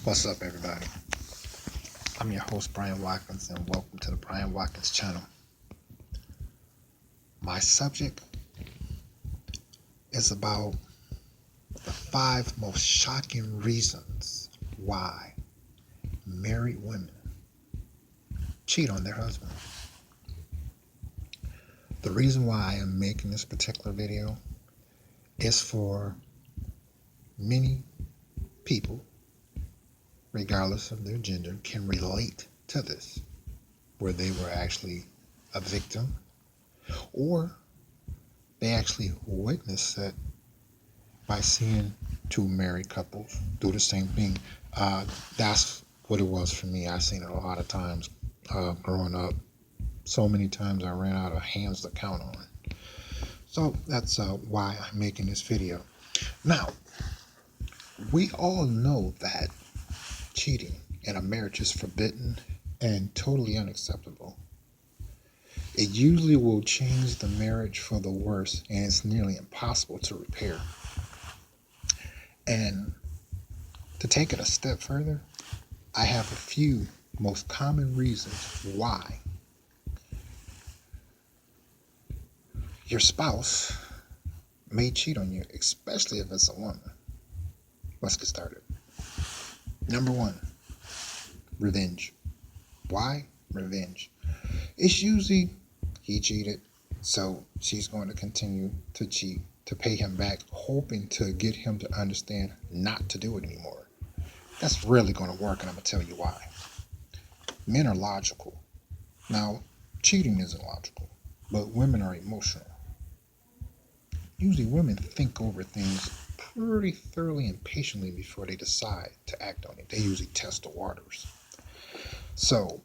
What's up, everybody? I'm your host, Brian Watkins, and welcome to the Brian Watkins channel. My subject is about the 5 most shocking reasons why married women cheat on their husband. The reason why I am making this particular video is for many people, regardless of their gender, can relate to this, where they were actually a victim or they actually witnessed it by seeing two married couples do the same thing. That's what it was for me. I seen it a lot of times growing up. So many times I ran out of hands to count on. So that's why I'm making this video. Now, we all know that cheating in a marriage is forbidden and totally unacceptable. It usually will change the marriage for the worse, and it's nearly impossible to repair. And to take it a step further, I have a few most common reasons why your spouse may cheat on you, especially if it's a woman. Let's get started. Number 1, revenge. Why? Revenge. It's usually he cheated, so she's going to continue to cheat to pay him back, hoping to get him to understand not to do it anymore. That's really going to work, and I'm going to tell you why. Men are logical. Now, cheating isn't logical, but women are emotional. Usually women think over things pretty thoroughly and patiently before they decide to act on it. They usually test the waters. So,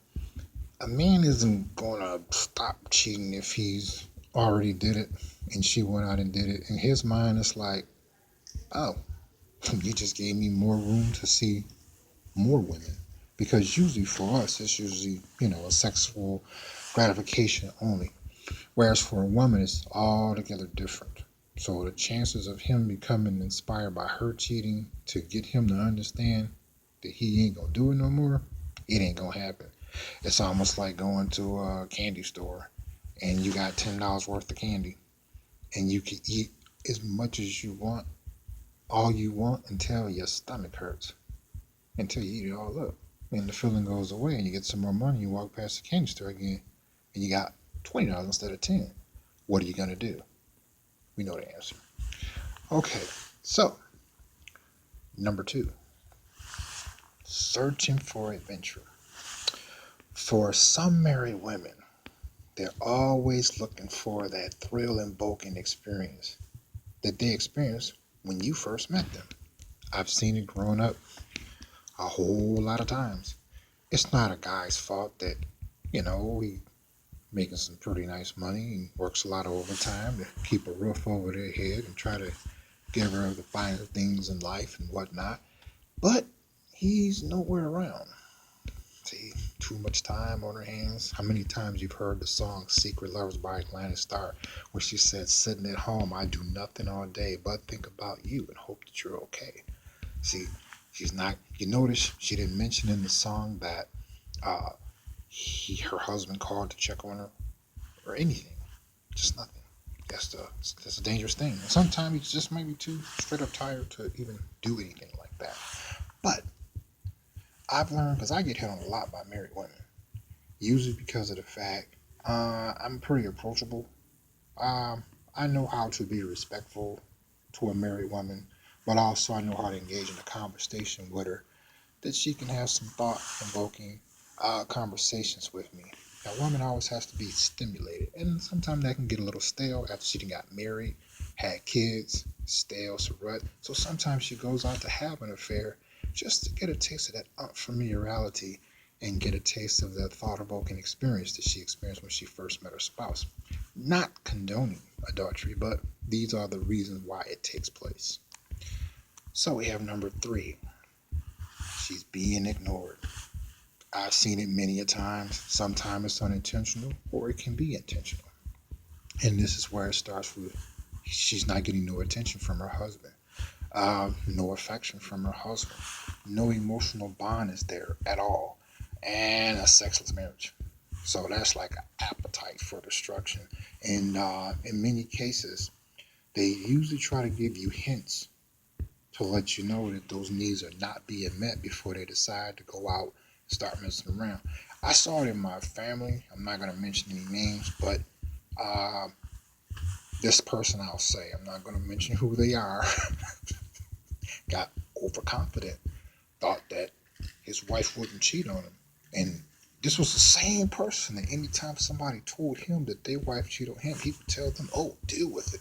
a man isn't going to stop cheating if he's already did it and she went out and did it. In his mind, it's like, oh, you just gave me more room to see more women. Because usually for us, it's usually, a sexual gratification only. Whereas for a woman, it's altogether different. So the chances of him becoming inspired by her cheating to get him to understand that he ain't gonna do it no more, it ain't gonna happen. It's almost like going to a candy store and you got $10 worth of candy and you can eat as much as you want, all you want, until your stomach hurts, until you eat it all up. And the feeling goes away and you get some more money, you walk past the candy store again and you got $20 instead of 10. What are you gonna do? We know the answer. Okay, so number 2, searching for adventure. For some married women, they're always looking for that thrill-invoking experience that they experienced when you first met them. I've seen it growing up a whole lot of times. It's not a guy's fault that, he making some pretty nice money and works a lot of overtime to keep a roof over their head and try to give her the finer things in life and whatnot. But he's nowhere around. See, too much time on her hands. How many times you've heard the song Secret Lovers by Atlantic Starr, where she said, sitting at home, I do nothing all day but think about you and hope that you're okay. See, she's not, you notice she didn't mention in the song that her husband called to check on her or anything. Just nothing. That's a dangerous thing. And sometimes you just might be too straight up tired to even do anything like that. But I've learned, because I get hit on a lot by married women, usually because of the fact I'm pretty approachable. I know how to be respectful to a married woman, but also I know how to engage in a conversation with her that she can have some thought-provoking conversations with me. A woman always has to be stimulated, and sometimes that can get a little stale after she got married, had kids, stale, so rut. So sometimes she goes out to have an affair just to get a taste of that unfamiliarity and get a taste of that thought-provoking experience that she experienced when she first met her spouse. Not condoning adultery, but these are the reasons why it takes place. So we have number 3. She's being ignored. I've seen it many a times. Sometimes it's unintentional or it can be intentional. And this is where it starts with she's not getting no attention from her husband. No affection from her husband. No emotional bond is there at all. And a sexless marriage. So that's like an appetite for destruction. And in many cases, they usually try to give you hints to let you know that those needs are not being met before they decide to go out and start messing around. I saw it in my family. I'm not going to mention any names, but uh, this person I'll say, I'm not going to mention who they are, got overconfident, thought that his wife wouldn't cheat on him. And this was the same person that anytime somebody told him that their wife cheated on him, he would tell them, oh, deal with it.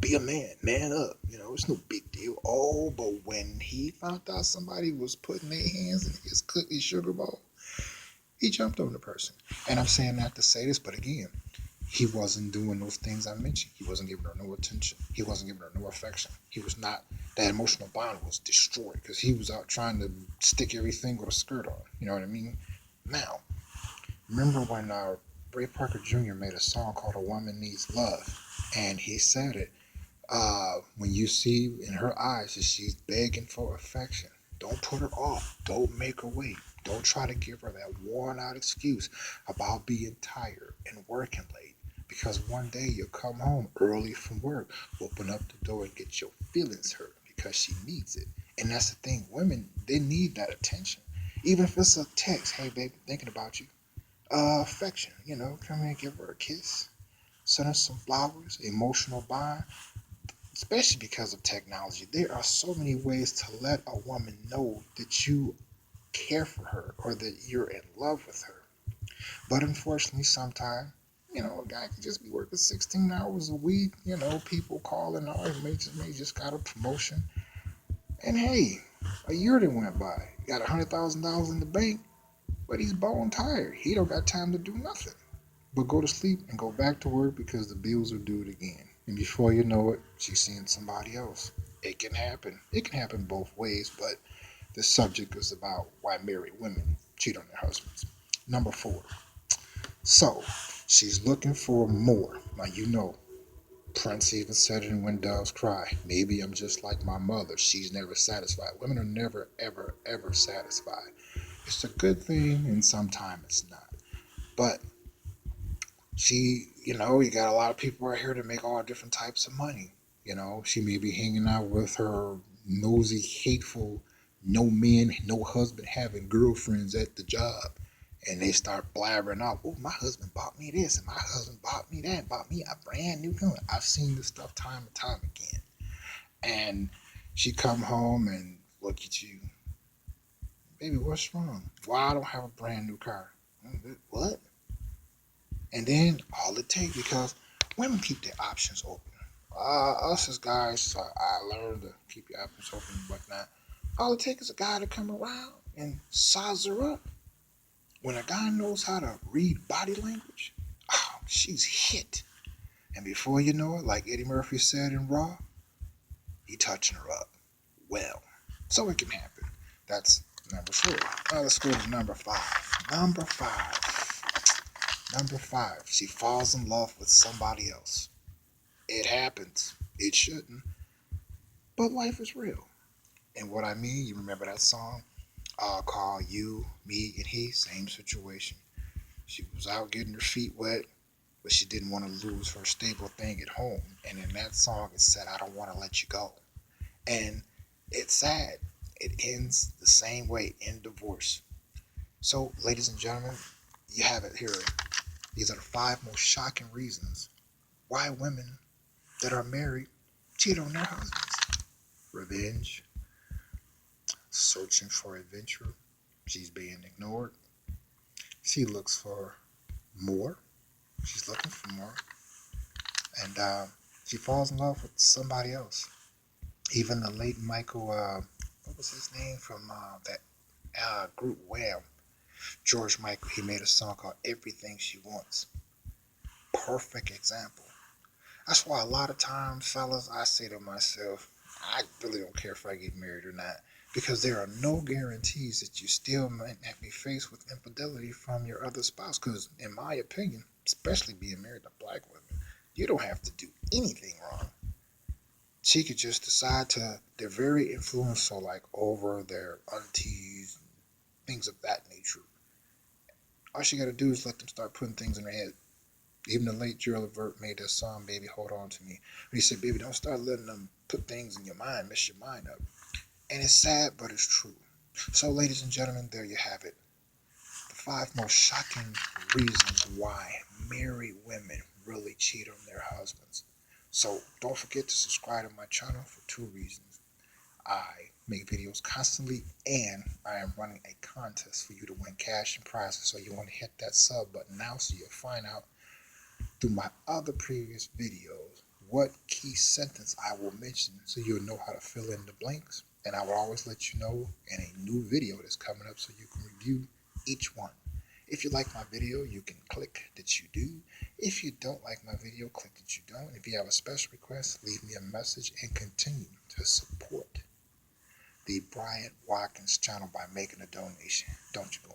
Be a man, man up. It's no big deal. Oh, but when he found out somebody was putting their hands in his cookie sugar bowl, he jumped on the person. And I'm saying that to say this, but again, he wasn't doing those things I mentioned. He wasn't giving her no attention. He wasn't giving her no affection. He was not, that emotional bond was destroyed because he was out trying to stick everything with a skirt on. You know what I mean? Now, remember when Ray Parker Jr. made a song called A Woman Needs Love, and he said it, when you see in her eyes that she's begging for affection, don't put her off. Don't make her wait. Don't try to give her that worn out excuse about being tired and working late. Because one day you'll come home early from work, open up the door and get your feelings hurt because she needs it. And that's the thing. Women, they need that attention. Even if it's a text, hey baby, thinking about you. Affection, come here and give her a kiss. Send her some flowers, emotional bond, especially because of technology. There are so many ways to let a woman know that you care for her or that you're in love with her. But unfortunately, sometimes, a guy can just be working 16 hours a week. People calling, oh, he may just got a promotion. And hey, a year that went by, he got $100,000 in the bank, but he's bone tired. He don't got time to do nothing but go to sleep and go back to work because the bills are due again. And before you know it, she's seeing somebody else. It can happen. It can happen both ways, but the subject is about why married women cheat on their husbands. Number 4. So, she's looking for more. Now, Prince even said it in When Doves Cry. Maybe I'm just like my mother. She's never satisfied. Women are never, ever, ever satisfied. It's a good thing, and sometimes it's not. But you got a lot of people out here that make all different types of money. She may be hanging out with her nosy, hateful, no man, no husband having girlfriends at the job. And they start blabbering off, oh, my husband bought me this, and my husband bought me that, bought me a brand new gun. I've seen this stuff time and time again. And she come home and look at you. Baby, what's wrong? Why I don't have a brand new car? What? And then all it takes, because women keep their options open. Us as guys, I learned to keep your options open and whatnot. All it takes is a guy to come around and size her up. When a guy knows how to read body language, oh, she's hit. And before you know it, like Eddie Murphy said in Raw, he touching her up. Well, so it can happen. That's number 4. Now let's go to number 5. Number five, she falls in love with somebody else. It happens. It shouldn't. But life is real. And what I mean, you remember that song called You, Me, and He? Same situation. She was out getting her feet wet, but she didn't want to lose her stable thing at home. And in that song, it said, I don't want to let you go. And it's sad. It ends the same way in divorce. So, ladies and gentlemen, you have it here. These are the 5 most shocking reasons why women that are married cheat on their husbands. Revenge, searching for adventure, she's being ignored. She looks for more. She's looking for more. And she falls in love with somebody else. Even the late Michael, what was his name from that group Wham? George Michael, he made a song called Everything She Wants. Perfect example. That's why a lot of times, fellas, I say to myself, I really don't care if I get married or not, because there are no guarantees that you still might not be faced with infidelity from your other spouse. Because in my opinion, especially being married to black women, you don't have to do anything wrong. she could just decide to, they're very influential, like over their aunties, things of that nature. All she got to do is let them start putting things in her head. Even the late Gerald Levert made that song, Baby, Hold On To Me. He said, baby, don't start letting them put things in your mind, mess your mind up. And it's sad, but it's true. So, ladies and gentlemen, there you have it. The 5 most shocking reasons why married women really cheat on their husbands. So, don't forget to subscribe to my channel for 2 reasons. I make videos constantly, and I am running a contest for you to win cash and prizes. So, you want to hit that sub button now so you'll find out through my other previous videos what key sentence I will mention so you'll know how to fill in the blanks. And I will always let you know in a new video that's coming up so you can review each one. If you like my video, you can click that you do. If you don't like my video, click that you don't. If you have a special request, leave me a message and continue to support the Bryant Watkins channel by making a donation. Don't you go